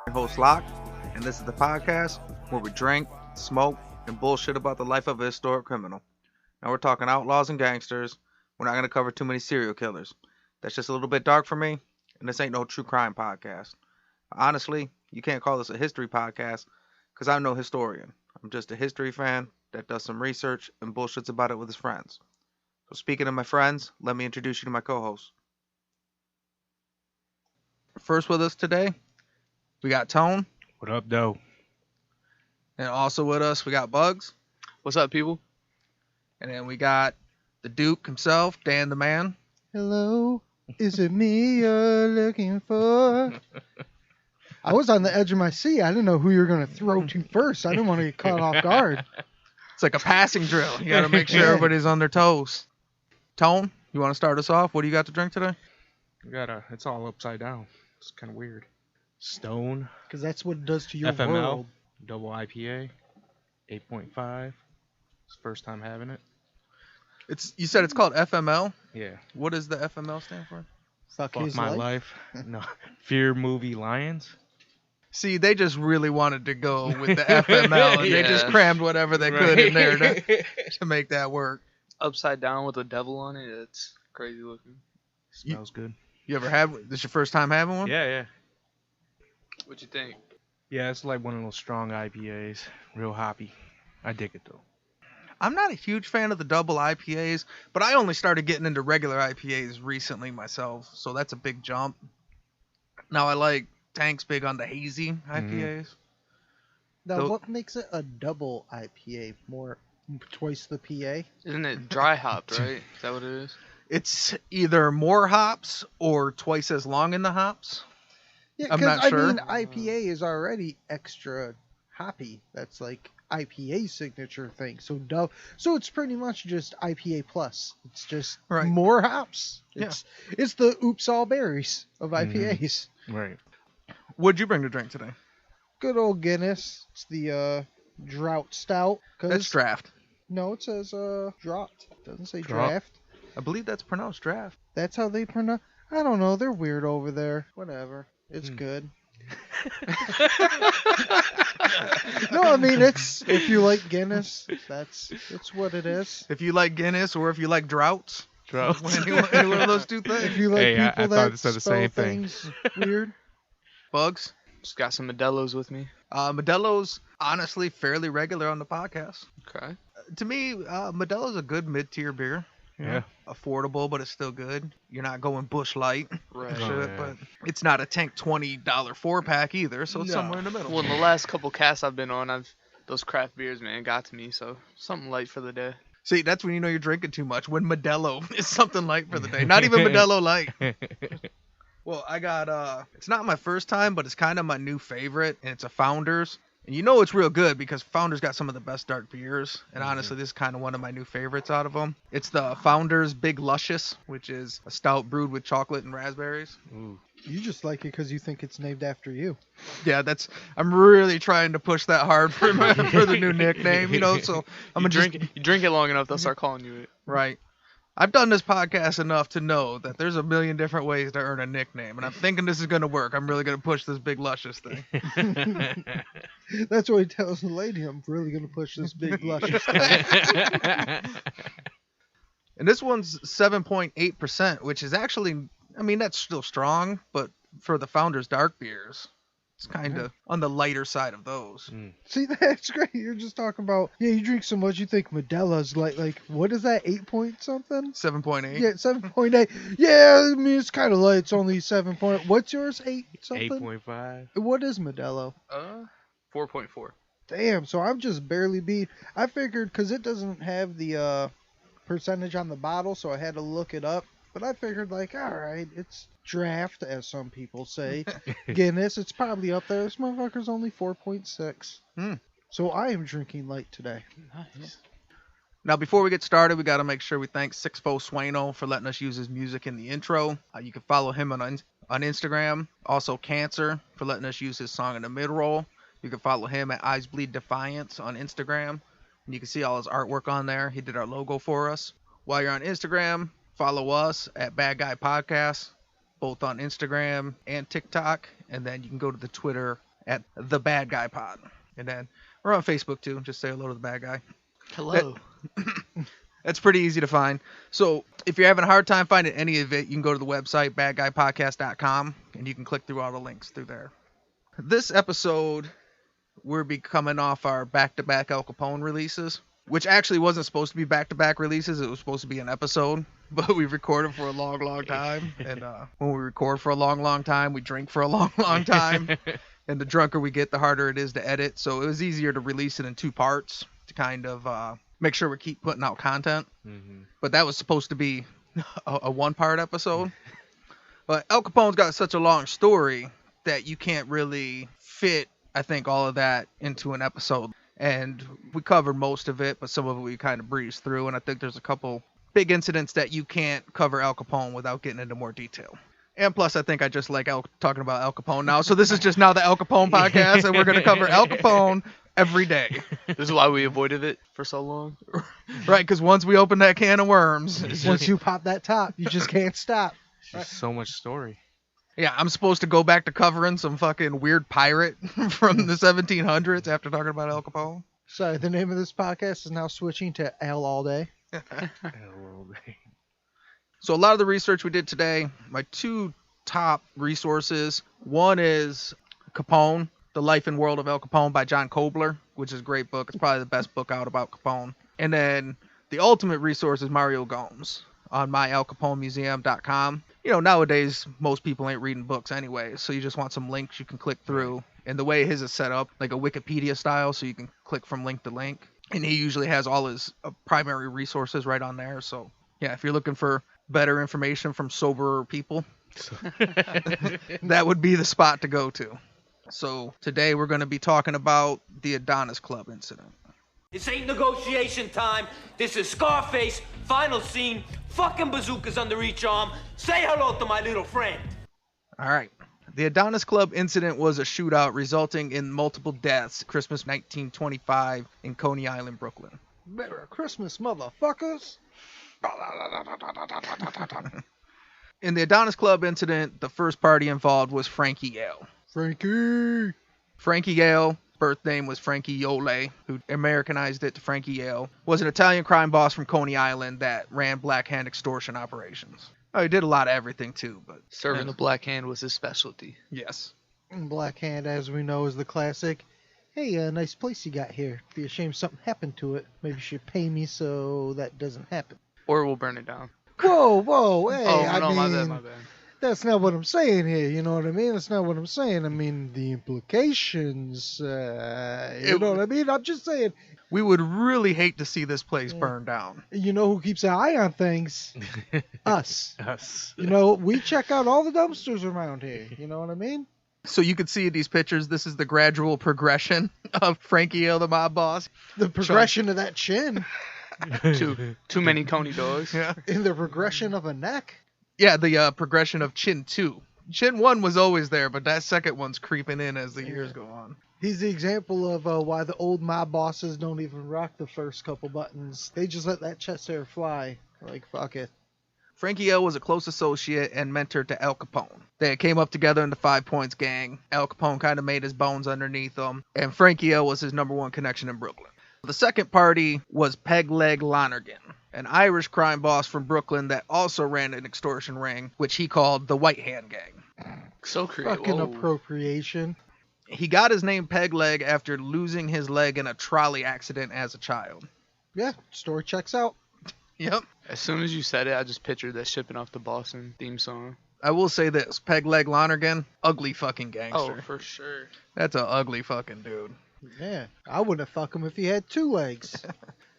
Your host Locke, and this is the podcast where we drink, smoke, and bullshit about the life of a historic criminal. Now we're talking outlaws and gangsters. We're not going to cover too many serial killers. That's just a little bit dark for me, and this ain't no true crime podcast. Honestly, you can't call this a history podcast because I'm no historian. I'm just a history fan that does some research and bullshits about it with his friends. So speaking of my friends, let me introduce you to my co-host. First with us today, we got Tone, What up, though? and also with us we got Bugs, What's up, people? and then we got the Duke himself, Dan the Man. Hello, is it me you're looking for? I was on the edge of my seat. I didn't know who you were going to throw to first. I didn't want to get caught off guard. It's like a passing drill. You got to make sure everybody's on their toes. Tone, you want to start us off? What do you got to drink today? It's all upside down. It's kind of weird. Stone, Because that's what it does to your FML, world. double IPA, 8.5. It's first time having it. You said it's called FML. Yeah. What does the FML stand for? Fuck Fuck his my life. life. No. Fear movie Lions. See, they just really wanted to go with the FML, and they just Yeah. crammed whatever they could in there to make that work. Upside down with a devil on it. It's crazy looking. Smells good. You ever had? This your first time having one? Yeah. What you think? Yeah, it's like one of those strong IPAs. Real hoppy. I dig it, though. I'm not a huge fan of the double IPAs, but I only started getting into regular IPAs recently myself, so that's a big jump. Now I like Tank's big on the hazy IPAs. Now, So- what makes it a double IPA? Twice the PA? Isn't it dry hopped, right? Is that what it is? It's either more hops or twice as long in the hops. Yeah, I'm because not sure. IPA is already extra hoppy. That's like IPA signature thing. So it's pretty much just IPA plus. It's just Right. more hops. Yeah. It's the oops all berries of IPAs. Right. What'd you bring to drink today? Good old Guinness. It's the drought stout. That's draft. No, it says drought. It doesn't say Draught? draft. I believe that's pronounced draft. That's how they pronounce. I don't know. They're weird over there. Whatever. It's good. No, I mean it's if you like Guinness, it's what it is. If you like Guinness or if you like droughts, Drought. any one of those two If things. you like Hey, I people thought that it said the spell same thing. things weird. Bugs. Just got some Modelo's with me. Modelo's honestly fairly regular on the podcast. Okay. To me, Modelo's a good mid-tier beer. Yeah. Affordable, but it's still good. You're not going Bush Light, Right. and Oh, shit, yeah. but it's not a tank $20 4-pack either, so it's No. somewhere in the middle. Well, in the last couple casts I've been on, those craft beers, man, got to me. So something light for the day. See, that's when you know you're drinking too much. When Modelo is something light for the day. Not even Modelo Light. Well, I got, it's not my first time, but it's kind of my new favorite, and it's a Founders. And you know it's real good because Founders got some of the best dark beers. And honestly, this is kind of one of my new favorites out of them. It's the Founders Big Luscious, which is a stout brewed with chocolate and raspberries. Ooh. You just like it because you think it's named after you. Yeah, I'm really trying to push that hard for the new nickname, so I'm You gonna drink, you drink it long enough, they'll start calling you it. right. I've done this podcast enough to know that there's a million different ways to earn a nickname, and I'm thinking this is gonna work. I'm really gonna push this Big Luscious thing. That's what he tells the lady. I'm really gonna push this big luscious thing. And this one's 7.8%, which is actually, I mean, that's still strong, but for the Founders dark beers, it's kind of on the lighter side of those. See, that's great. You're just talking about you drink so much you think Modelo's like what is that 8 point something? 7.8. Yeah, 7.8. Yeah, I mean it's kind of light. It's only 7 point. What's yours? 8 something. 8.5. What is Modelo? 4.4. Damn. So I'm just barely beat. I figured because it doesn't have the percentage on the bottle, so I had to look it up. But I figured all right, it's draft as some people say. Guinness, it's probably up there. This motherfucker's only 4.6. So I am drinking light today. Nice. Now, before we get started, we got to make sure we thank Sixfo Sueno for letting us use his music in the intro. You can follow him on Instagram. Also, Cancer for letting us use his song in the mid-roll. You can follow him at Eyes Bleed Defiance on Instagram. And you can see all his artwork on there. He did our logo for us. While you're on Instagram, follow us at Bad Guy Podcast, both on Instagram and TikTok. And then you can go to the Twitter at The Bad Guy Pod. And then we're on Facebook too. Just say hello to The Bad Guy. Hello. That's pretty easy to find. So if you're having a hard time finding any of it, you can go to the website, badguypodcast.com, and you can click through all the links through there. This episode, we'll be coming off our back-to-back Al Capone releases, which actually wasn't supposed to be back-to-back releases. It was supposed to be an episode, but we recorded for a long, long time. And when we record for a long, long time, we drink for a long, long time. And the drunker we get, the harder it is to edit. So it was easier to release it in 2 parts to kind of make sure we keep putting out content. Mm-hmm. But that was supposed to be a 1-part episode. But Al Capone's got such a long story that you can't really fit, I think, all of that into an episode. And we covered most of it, but some of it we kind of breezed through. And I think there's a couple big incidents that you can't cover Al Capone without getting into more detail. And plus, I think I just like talking about Al Capone now. So this is just now the Al Capone podcast, and we're going to cover Al Capone every day. This is why we avoided it for so long. Right, because once we open that can of worms, it's Once just, you pop that top, you just can't stop. There's so much story. yeah, I'm supposed to go back to covering some fucking weird pirate from the 1700s after talking about Al Capone. So the name of this podcast is now switching to Al All Day. So a lot of the research we did today, my 2 top resources, one is Capone, The Life and World of Al Capone by John Kobler, which is a great book. It's probably the best book out about Capone. And then the ultimate resource is Mario Gomes on myalcaponemuseum.com. You know, nowadays, most people ain't reading books anyway, so you just want some links you can click through. And the way his is set up, like a Wikipedia style, so you can click from link to link. And he usually has all his primary resources right on there. So, yeah, if you're looking for better information from sober people, that would be the spot to go to. So today we're going to be talking about the Adonis Club incident. This ain't negotiation time. This is Scarface, final scene, fucking bazookas under each arm. Say hello to my little friend. All right. The Adonis Club incident was a shootout resulting in multiple deaths Christmas 1925 in Coney Island, Brooklyn. Merry Christmas, motherfuckers. In the Adonis Club incident, the first party involved was Frankie Yale. Frankie. Frankie Yale, birth name was Frankie Yole, who Americanized it to Frankie Yale, was an Italian crime boss from Coney Island that ran Black Hand extortion operations. Oh, he did a lot of everything too, but Serving the black hand was his specialty. yes. Black Hand, as we know, is the classic. Hey, a nice place you got here. Be a shame something happened to it. Maybe you should pay me so that doesn't happen. Or we'll burn it down. Whoa, hey, Oh, I no, mean, my bad. that's not what I'm saying here. You know what I mean? That's not what I'm saying. I mean, the implications, you know what I mean? I'm just saying, We would really hate to see this place burned down. you know who keeps an eye on things? Us. Us. You know, we check out all the dumpsters around here. You know what I mean? So you can see in these pictures, this is the gradual progression of Frankie Yale, the mob boss. The progression of that chin Too many Coney dogs. Yeah. in the progression of a neck. Yeah, the progression of Chin 2. Chin 1 was always there, but that second one's creeping in as the years go on. He's the example of why the old mob bosses don't even rock the first couple buttons. They just let that chest hair fly. Like, fuck it. Frankie Yale was a close associate and mentor to Al Capone. They came up together in the 5 Points gang. Al Capone kind of made his bones underneath them, and Frankie Yale was his #1 connection in Brooklyn. The second party was Peg Leg Lonergan, an Irish crime boss from Brooklyn that also ran an extortion ring, which he called the White Hand Gang. So creative. Fucking Whoa. appropriation. He got his name Peg Leg after losing his leg in a trolley accident as a child. Yeah, story checks out. Yep. As soon as you said it, I just pictured that Shipping Off to Boston theme song. I will say this, Peg Leg Lonergan, ugly fucking gangster. Oh, for sure. That's an ugly fucking dude. Yeah, I wouldn't fuck him if he had 2 legs.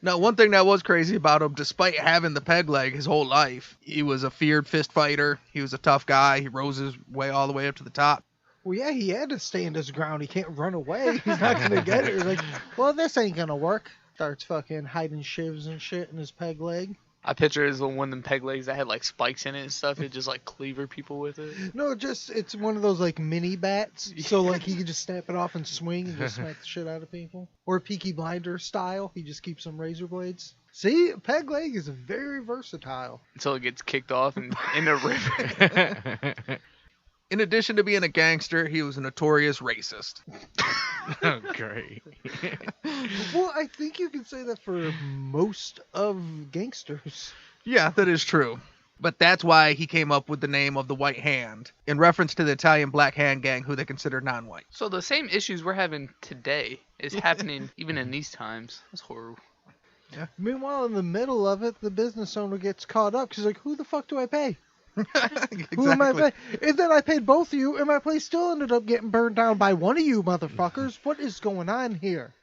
Now, one thing that was crazy about him, despite having the peg leg his whole life, he was a feared fist fighter. He was a tough guy. He rose his way all the way up to the top. Well, yeah, he had to stand his ground. He can't run away. He's not going to get it. He's like, well, this ain't going to work. Starts fucking hiding shivs and shit in his peg leg. I picture it as one of them peg legs that had like spikes in it and stuff. It just like cleaver people with it. No, it's one of those like mini bats. So like he can just snap it off and swing and just smack the shit out of people. Or Peaky Blinders style. He just keeps some razor blades. See, peg leg is very versatile. Until it gets kicked off and in the river. In addition to being a gangster, he was a notorious racist. Oh, great. Well, I think you can say that for most of gangsters. Yeah, that is true. But that's why he came up with the name of the White Hand, in reference to the Italian Black Hand Gang, who they consider non-white. So the same issues we're having today is happening even in these times. That's horrible. Meanwhile, in the middle of it, the business owner gets caught up because like, who the fuck do I pay? Exactly. Who am I paying? And then I paid both of you, and my place still ended up getting burned down by one of you motherfuckers. What is going on here?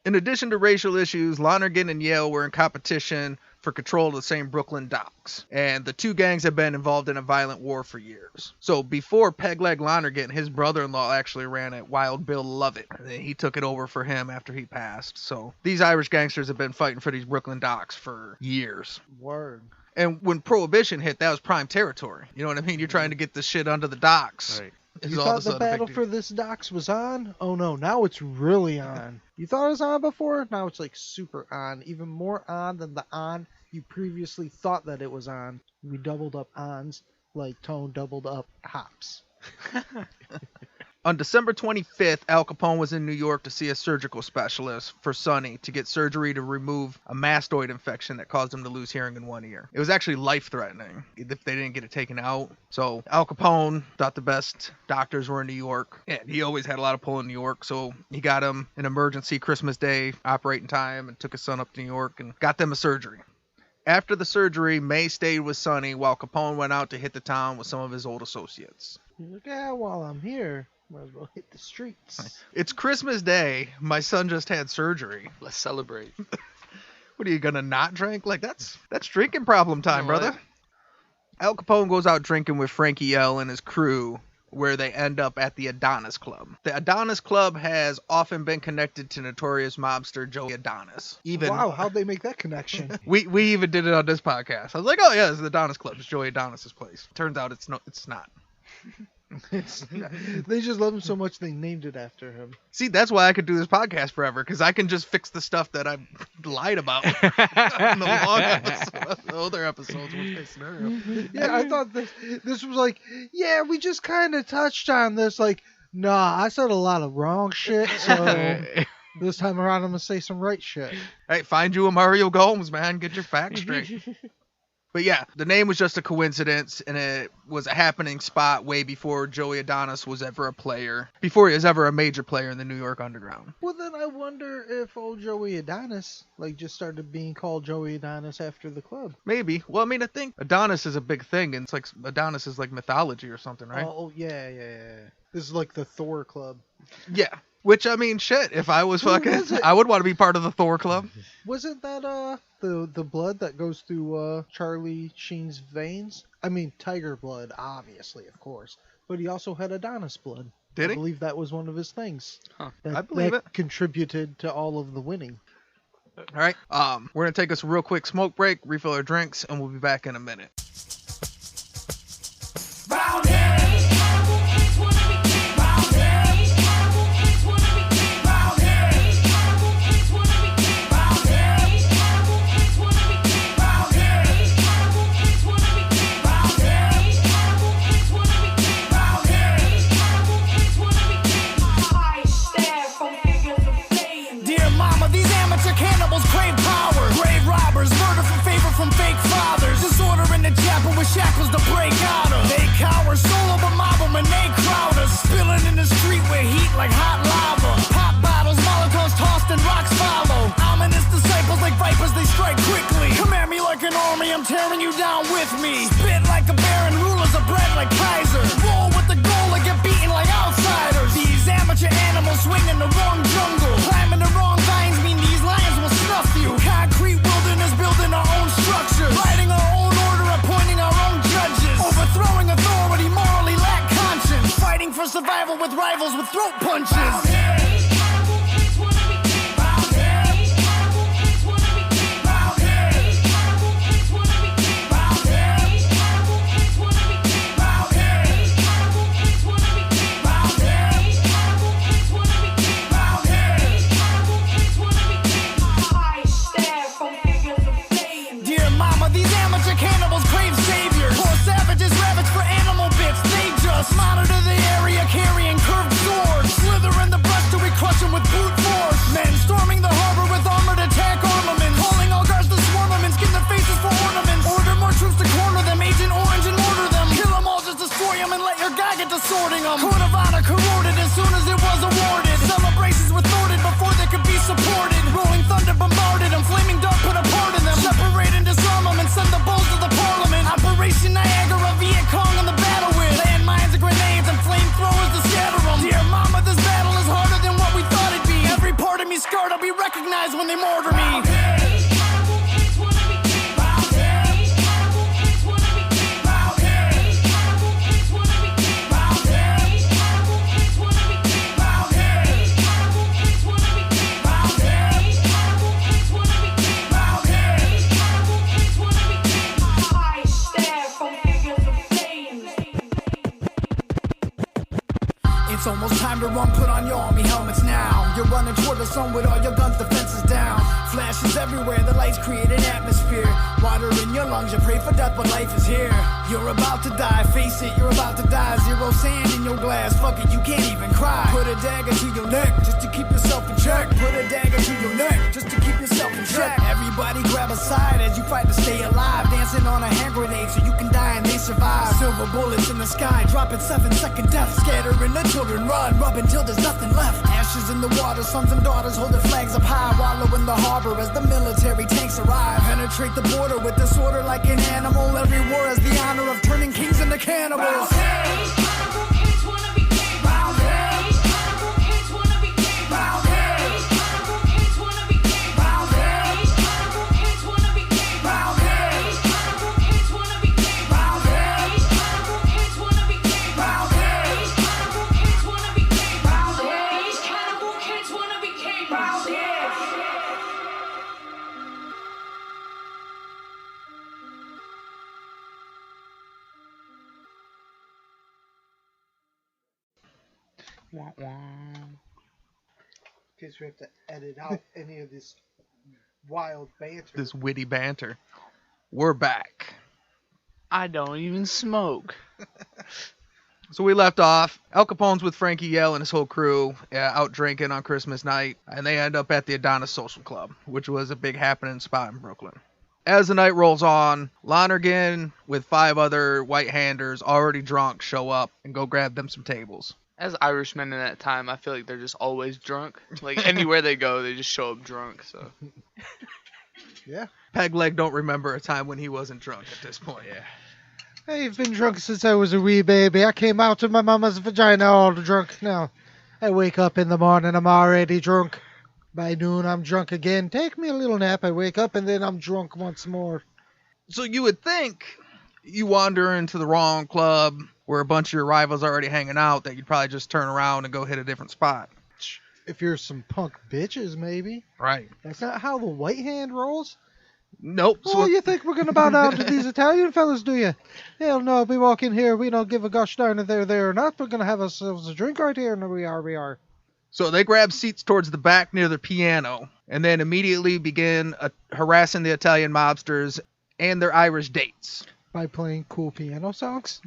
In addition to racial issues, Lonergan and Yale were in competition for control of the same Brooklyn docks, and the two gangs have been involved in a violent war for years. So before Pegleg Lonergan, his brother-in-law actually ran it, Wild Bill Lovett. And then he took it over for him after he passed. So these Irish gangsters have been fighting for these Brooklyn docks for years. Word. And when Prohibition hit, that was prime territory. You know what I mean? You're trying to get this shit under the docks. Right. It's You all of a thought the sudden a big battle deal. for this docks was on? Oh no, now it's really on. You thought it was on before? Now it's like super on. Even more on than the on you previously thought that it was on. We doubled up ons like Tone doubled up hops. On December 25th, Al Capone was in New York to see a surgical specialist for Sonny to get surgery to remove a mastoid infection that caused him to lose hearing in one ear. It was actually life-threatening if they didn't get it taken out. So Al Capone thought the best doctors were in New York, and he always had a lot of pull in New York, so he got him an emergency Christmas Day operating time and took his son up to New York and got them a surgery. After the surgery, May stayed with Sonny while Capone went out to hit the town with some of his old associates. Look at while I'm here, might as well hit the streets. It's Christmas Day. My son just had surgery. Let's celebrate. What are you gonna not drink? Like that's drinking problem time, You know brother. what? Al Capone goes out drinking with Frankie L and his crew, where they end up at the Adonis Club. The Adonis Club has often been connected to notorious mobster Joey Adonis. Wow, how'd they make that connection? we even did it on this podcast. I was like, oh yeah, it's the Adonis Club. It's Joey Adonis's place. Turns out it's not. They just love him so much they named it after him. See, that's why I could do this podcast forever, because I can just fix the stuff that I lied about in the long episode. The older episodes were fixed scenario. Yeah, I thought this was like, yeah, we just kind of touched on this. Like, nah, I said a lot of wrong shit, so this time around I'm gonna say some right shit. Hey, find you a Mario Gomes, man. Get your facts straight. But yeah, the name was just a coincidence, and it was a happening spot way before Joey Adonis was ever a player, before he was ever a major player in the New York Underground. Well, then I wonder if old Joey Adonis just started being called Joey Adonis after the club. Maybe. Well, I mean, I think Adonis is a big thing, and it's like Adonis is like mythology or something, right? Oh, yeah. This is like the Thor club. Yeah. Which, I mean, shit, if I was Who fucking, was it? I would want to be part of the Thor Club. Wasn't that the blood that goes through Charlie Sheen's veins? I mean, tiger blood, obviously, of course. But he also had Adonis blood. Did he? I believe that was one of his things. Huh. I believe that contributed to all of the winning. All right. We're going to take us a real quick smoke break, refill our drinks, and we'll be back in a minute. Round here. Shackles to break out of. They cower solo but mob them and they crowd us. Spilling in the street with heat like hot lava. Pop bottles, molotovs tossed and rocks follow. Ominous disciples like vipers, they strike quickly. Command me like an army, I'm tearing you down with me. Spit like a baron, rulers are bred like Kaiser. Roll with the goal and get beaten like outsiders. These amateur animals swing in the wrong jungle. Climbing the wrong vines mean these lions will snuff you. Concrete wilderness building our own structures. Writing our own order, appointing our own judges. Overthrowing authority, morally lack conscience. Fighting for survival with rivals with throat punches. Monitor It's time to run, put on your army helmets now. You're running toward the sun with all your guns, defenses down. Flashes everywhere, the lights create an atmosphere. Water in your lungs, you pray for death, but life is here. You're about to die, face it, you're about to die. Zero sand in your glass, fuck it, you can't even cry. Put a dagger to your neck, just to keep yourself in check. Put a dagger to your neck, just to keep yourself in check. Everybody grab a side as you fight to stay alive. Dancing on a hand grenade so you can die and they survive. Silver bullets in the sky, dropping 7-second death. Scattering the children, run until there's nothing left. Ashes in the water, sons and daughters holding flags up high. Wallow in the harbor as the military tanks arrive. Penetrate the border with disorder like an animal. Every war has the honor of turning kings into cannibals. Wah, wah. In case we have to edit out any of this wild banter. This witty banter. We're back. I don't even smoke. So we left off. Al Capone's with Frankie Yell and his whole crew out drinking on Christmas night, and they end up at the Adonis Social Club, which was a big happening spot in Brooklyn. As the night rolls on, Lonergan with 5 other white-handers already drunk show up and go grab them some tables. As Irishmen in that time, I feel like they're just always drunk. Like anywhere they go, they just show up drunk. So Yeah. Pegleg don't remember a time when he wasn't drunk at this point. Yeah. I've been drunk since I was a wee baby. I came out of my mama's vagina all drunk. Now, I wake up in the morning, I'm already drunk. By noon, I'm drunk again. Take me a little nap, I wake up, and then I'm drunk once more. So you would think you wander into the wrong club where a bunch of your rivals are already hanging out that you'd probably just turn around and go hit a different spot. If you're some punk bitches, maybe. Right. That's not how the white hand rolls. Nope. Oh, you think we're going to bow down to these Italian fellas, do you? Hell no, we walk in here, we don't give a gosh darn if they're there or not. We're going to have ourselves a drink right here, and we are. So they grab seats towards the back near the piano and then immediately begin harassing the Italian mobsters and their Irish dates. By playing cool piano songs?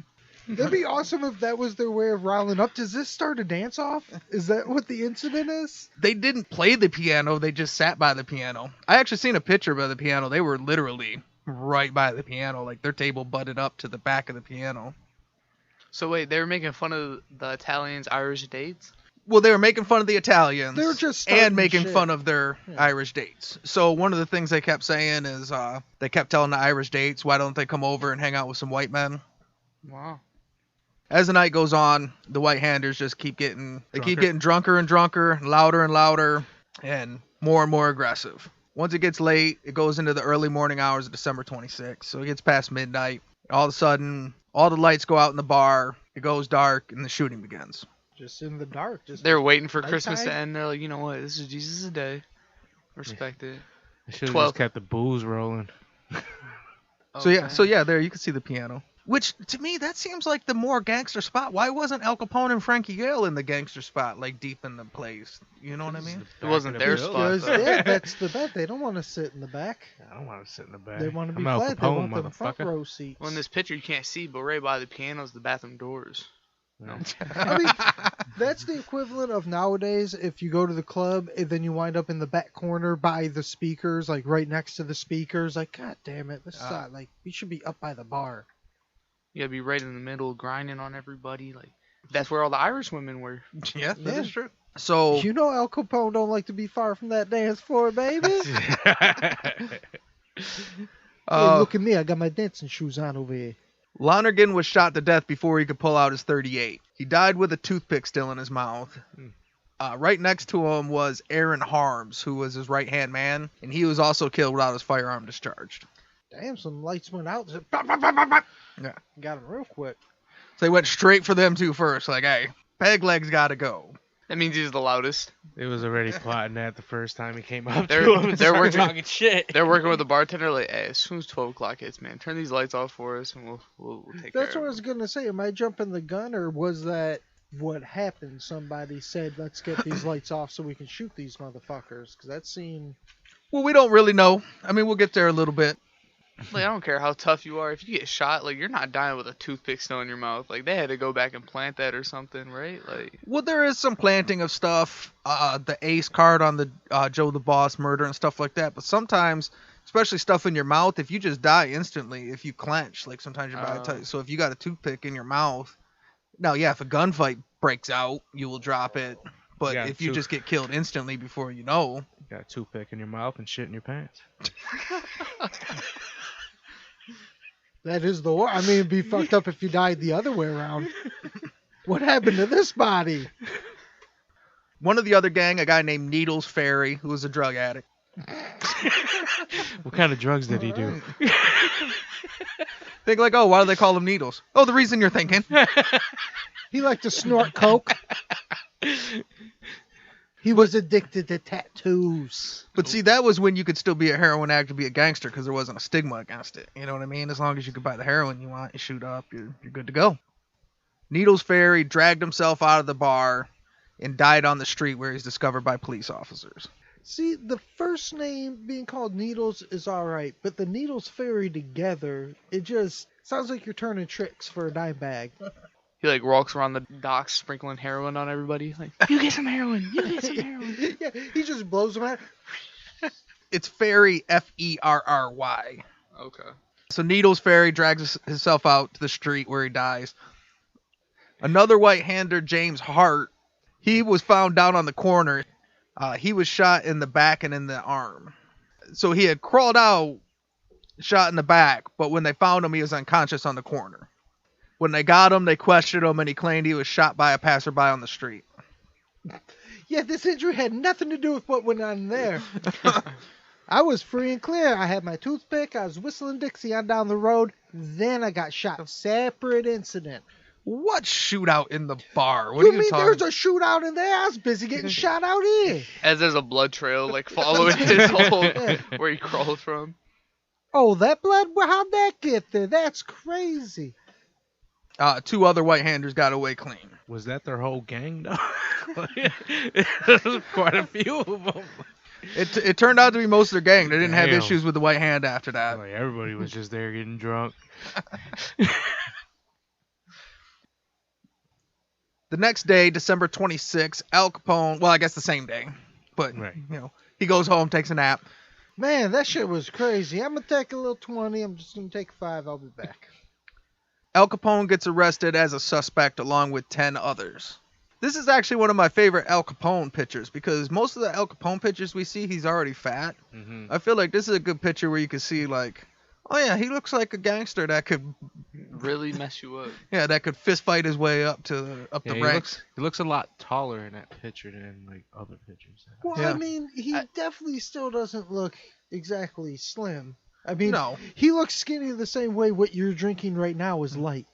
That'd be awesome if that was their way of riling up. Does this start a dance-off? Is that what the incident is? They didn't play the piano, they just sat by the piano. I actually seen a picture by the piano. They were literally right by the piano, like their table butted up to the back of the piano. So wait, they were making fun of the Italians' Irish dates? Well, they were making fun of the Italians They were just and starting making shit. fun of their Irish dates. So one of the things they kept saying is they kept telling the Irish dates, why don't they come over and hang out with some white men? Wow. As the night goes on, the white-handers just keep getting drunker and drunker, louder and louder, and more aggressive. Once it gets late, it goes into the early morning hours of December 26th. So it gets past midnight. All of a sudden, all the lights go out in the bar, it goes dark, and the shooting begins. Just in the dark. Just They're waiting for nighttime? Christmas to end. They're like, you know what? This is Jesus' day. Respect it. They should have 12. just kept the booze rolling. So yeah, there you can see the piano. Which, to me, that seems like the more gangster spot. Why wasn't Al Capone and Frankie Yale in the gangster spot, like, deep in the place? You know what I mean? It wasn't their spot. Because, though. yeah, that's the bet. They don't want to sit in the back. I don't want to sit in the back. They want to be I'm Al flat. They Capone, want them front motherfucker. row seats. Well, in this picture, you can't see, but right by the piano is the bathroom doors. No. I mean, that's the equivalent of nowadays if you go to the club and then you wind up in the back corner by the speakers, like right next to the speakers. Like, God damn it, this is not, like, we should be up by the bar. You gotta be right in the middle, grinding on everybody. Like that's where all the Irish women were. Yeah, that Yeah. is true. So, You know Al Capone don't like to be far from that dance floor, baby. Hey, look at me, I got my dancing shoes on over here. Lonergan was shot to death before he could pull out his .38. He died with a toothpick still in his mouth. Right next to him was Aaron Harms, who was his right-hand man, and he was also killed without his firearm discharged. Damn, some lights went out. Just Yeah. got him real quick. So they went straight for them two first, like, hey, Pegleg's got to go. That means he's the loudest. It was already plotting that the first time he came up They're- to him and they're started working- talking shit. They're working with the bartender. Like, hey, as soon as 12 o'clock hits, man, turn these lights off for us, and we'll take That's care what I of was gonna say. Am I jumping the gun, or was that what happened. Somebody said, let's get these lights off so we can shoot these motherfuckers. Because that scene... Well, we don't really know. I mean, we'll get there a little bit. Like, I don't care how tough you are. If you get shot, like, you're not dying with a toothpick still in your mouth. Like, they had to go back and plant that or something, right? Like, Well, there is some planting of stuff, the ace card on the Joe the Boss murder and stuff like that. But sometimes, especially stuff in your mouth, if you just die instantly, if you clench, like sometimes your body tells you. So if you got a toothpick in your mouth, now, yeah, if a gunfight breaks out, you will drop it. But Yeah, if you just get killed instantly before you know, You got a toothpick in your mouth and shit in your pants. That is the war. I mean, it'd be fucked up if you died the other way around. What happened to this body? one of the other gang, a guy named Needles Ferry, who was a drug addict. What kind of drugs did he do? Think like, oh, why do they call him Needles? Oh, the reason you're thinking. He liked to snort coke. He was addicted to tattoos. But see, that was when you could still be a heroin addict and be a gangster because there wasn't a stigma against it. You know what I mean? As long as you could buy the heroin you want, you shoot up, you're good to go. Needles Ferry dragged himself out of the bar and died on the street where he's discovered by police officers. See, the first name being called Needles is alright, but the Needles Fairy together, it just sounds like you're turning tricks for a dime bag. he, like, walks around the docks sprinkling heroin on everybody. Like, you get some heroin. You get some heroin. Yeah, he just blows them out. It's Ferry, Ferry. Okay. So Needles Ferry drags himself out to the street where he dies. Another white-hander, James Hart, he was found down on the corner. He was shot in the back and in the arm. So he had crawled out, shot in the back, but when they found him, he was unconscious on the corner. When they got him, they questioned him, and he claimed he was shot by a passerby on the street. Yeah, this injury had nothing to do with what went on there. I was free and clear. I had my toothpick. I was whistling Dixie on down the road. Then I got shot. Separate incident. What shootout in the bar? What You are you mean talking? there's a shootout in there? I was busy getting shot out here. As there's a blood trail, like, following his whole, where he crawled from. Oh, that blood? Well, how'd that get there? That's crazy. Two other white-handers got away clean. Was that their whole gang, though? There's quite a few of them. It turned out to be most of their gang. They didn't have Damn. issues with the white hand after that. Like, everybody was just there getting drunk. The next day, December 26th, Al Capone, well, I guess the same day, but, Right. you know, he goes home, takes a nap. Man, that shit was crazy. I'm going to take a little 20. I'm just going to take 5. I'll be back. Al Capone gets arrested as a suspect along with 10 others. This is actually one of my favorite Al Capone pictures because most of the Al Capone pictures we see, he's already fat. Mm-hmm. I feel like this is a good picture where you can see, like, oh yeah, he looks like a gangster that could, Really mess you up. yeah, that could fist fight his way up to the Yeah, ranks. he looks a lot taller in that picture than like other pictures. Well, Yeah. I mean, he definitely still doesn't look exactly slim. I mean, No. he looks skinny the same way what you're drinking right now is light.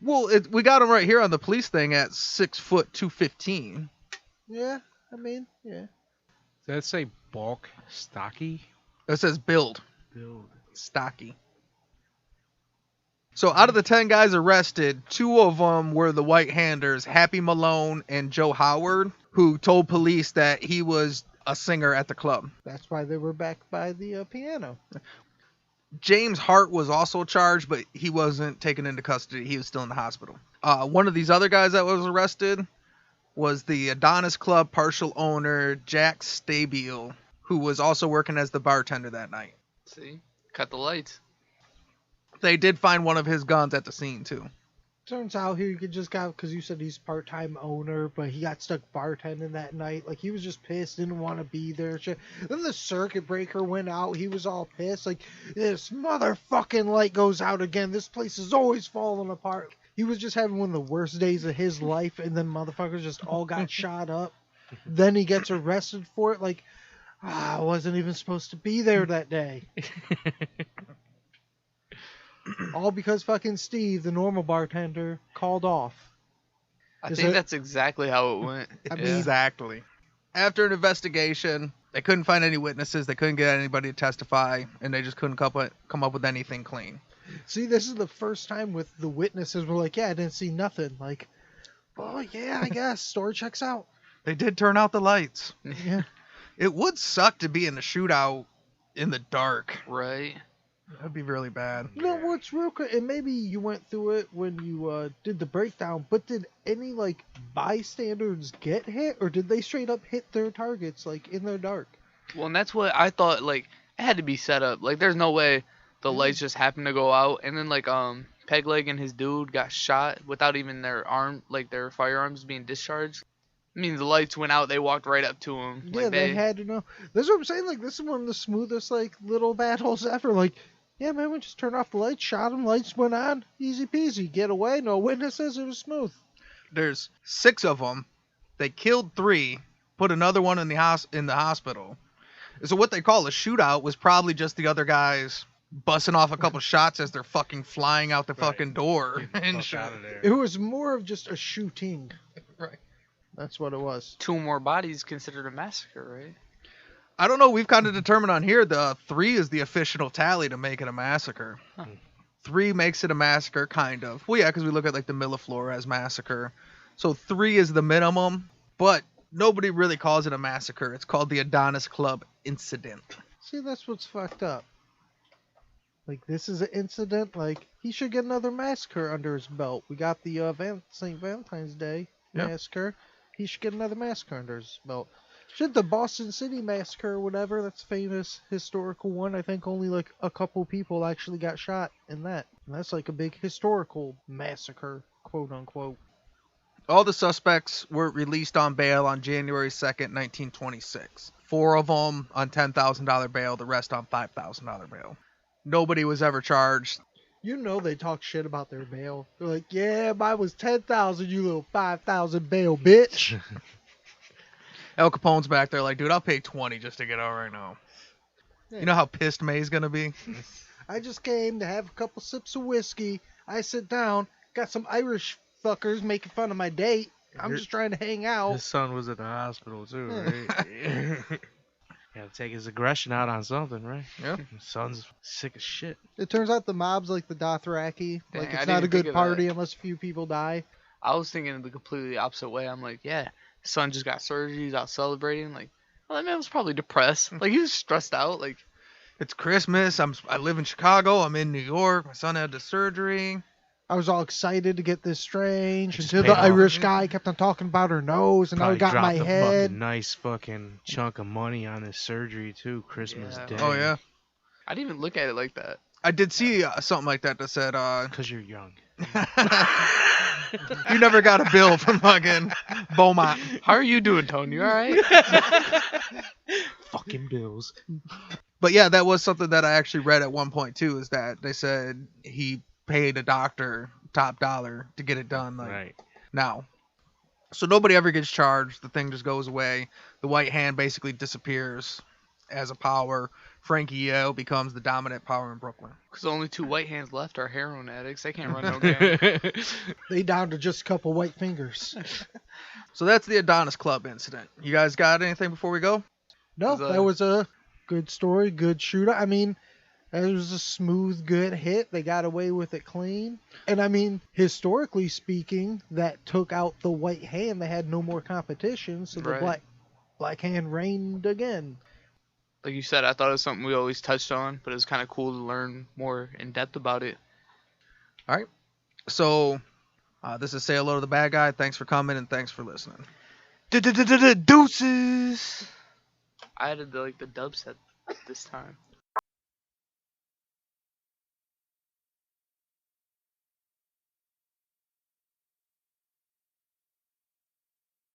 Well, we got him right here on the police thing at 6 foot 215. Yeah, I mean, yeah. Does that say bulk stocky? It says build. Build. Stocky. So out of the 10 guys arrested, 2 of them were the white-handers, Happy Malone and Joe Howard, who told police that he was a singer at the club. That's why they were back by the piano. James Hart was also charged, but he wasn't taken into custody. He was still in the hospital. One of these other guys that was arrested was the Adonis Club partial owner, Jack Stabile, who was also working as the bartender that night. See? Cut the lights. They did find one of his guns at the scene, too. Turns out he just got, because you said he's part-time owner, but he got stuck bartending that night. Like, he was just pissed, didn't want to be there. Shit. Then the circuit breaker went out. He was all pissed. Like, this motherfucking light goes out again. This place is always falling apart. He was just having one of the worst days of his life, and then motherfuckers just all got shot up. Then he gets arrested for it. Like, I wasn't even supposed to be there that day. All because fucking Steve, the normal bartender, called off. I Is think it- that's exactly how it went. I mean- Yeah. Exactly. After an investigation, they couldn't find any witnesses. They couldn't get anybody to testify, and they just couldn't come up with anything clean. See, this is the first time with the witnesses we're like, yeah, I didn't see nothing. Like, Oh yeah, I guess story checks out. They did turn out the lights. Yeah, It would suck to be in a shootout in the dark. Right. That'd be really bad. you know what's real quick, and maybe you went through it when you did the breakdown, but did any like bystanders get hit, or did they straight up hit their targets like in the dark? Well, and that's what I thought. Like, it had to be set up. Like, there's no way the lights just happened to go out, and then like Pegleg and his dude got shot without even their their firearms being discharged. I mean, the lights went out. They walked right up to him. Yeah, Like, they had to know. That's what I'm saying. Like, this is one of the smoothest like little battles ever. Like, yeah, man, we just turned off the lights, shot him, lights went on, easy peasy, get away, no witnesses, it was smooth. There's 6 of them. They killed 3, put another one in the hospital. So what they call a shootout was probably just the other guys busting off a couple shots as they're fucking flying out the fucking door and shit. out of there. It was more of just a shooting. Right. That's what it was. 2 more bodies considered a massacre, right? I don't know. We've kind of determined on here the 3 is the official tally to make it a massacre. Huh. 3 makes it a massacre, kind of. Well, yeah, because we look at like the Milleflores massacre. So 3 is the minimum, but nobody really calls it a massacre. It's called the Adonis Club incident. See, that's what's fucked up. Like, this is an incident. Like, he should get another massacre under his belt. We got the St. Valentine's Day Yep. massacre. He should get another massacre under his belt. Should the Boston City massacre or whatever, that's a famous historical one. I think only like a couple people actually got shot in that. And that's like a big historical massacre, quote unquote. All the suspects were released on bail on January 2nd, 1926. 4 of them on $10,000 bail, the rest on $5,000 bail. Nobody was ever charged. You know they talk shit about their bail. They're like, yeah, mine was 10,000, you little 5,000 bail, bitch. El Capone's back there like, dude, I'll pay 20 just to get out right now. Yeah. You know how pissed May's gonna be? I just came to have a couple sips of whiskey. I sit down, got some Irish fuckers making fun of my date. I'm just trying to hang out. His son was at the hospital too, Yeah. right? Gotta take his aggression out on something, right? Yeah. His son's sick as shit. It turns out the mob's like the Dothraki. Dang, Like, I it's didn't not a think good of party that. unless a few people die. I was thinking the completely opposite way. I'm like, yeah, his son just got surgery. He's out celebrating. Like, well, that man was probably depressed. Like, he was stressed out. Like, It's Christmas. I live in Chicago. I'm in New York. My son had the surgery. I was all excited to get this strange Just until paid the off. Irish guy kept on talking about her nose, and now Probably it got dropped my a head. fucking nice fucking chunk of money on his surgery too. Christmas Yeah. Day. Oh, yeah. I didn't even look at it like that. I did see something like that said, Because you're young. you never got a bill from fucking Beaumont. How are you doing, Tony? You all right? Fucking bills. But yeah, that was something that I actually read at one point too, is that they said he paid a doctor top dollar to get it done like Right. now. So nobody ever gets charged. The thing just goes away. The White Hand basically disappears as a power. Frankie Yale becomes the dominant power in Brooklyn. Because only 2 white hands left are heroin addicts. They can't run no game. They down to just a couple white fingers. So that's the Adonis Club incident. You guys got anything before we go? No, Was, that was a good story, good shooter. I mean, it was a smooth, good hit. They got away with it clean. And I mean, historically speaking, that took out the White Hand. They had no more competition, so the Right. black Hand reigned again. Like you said, I thought it was something we always touched on, but it was kind of cool to learn more in depth about it. So this is Say Hello to the Bad Guy. Thanks for coming and thanks for listening. Deuces! I added the dub set this time.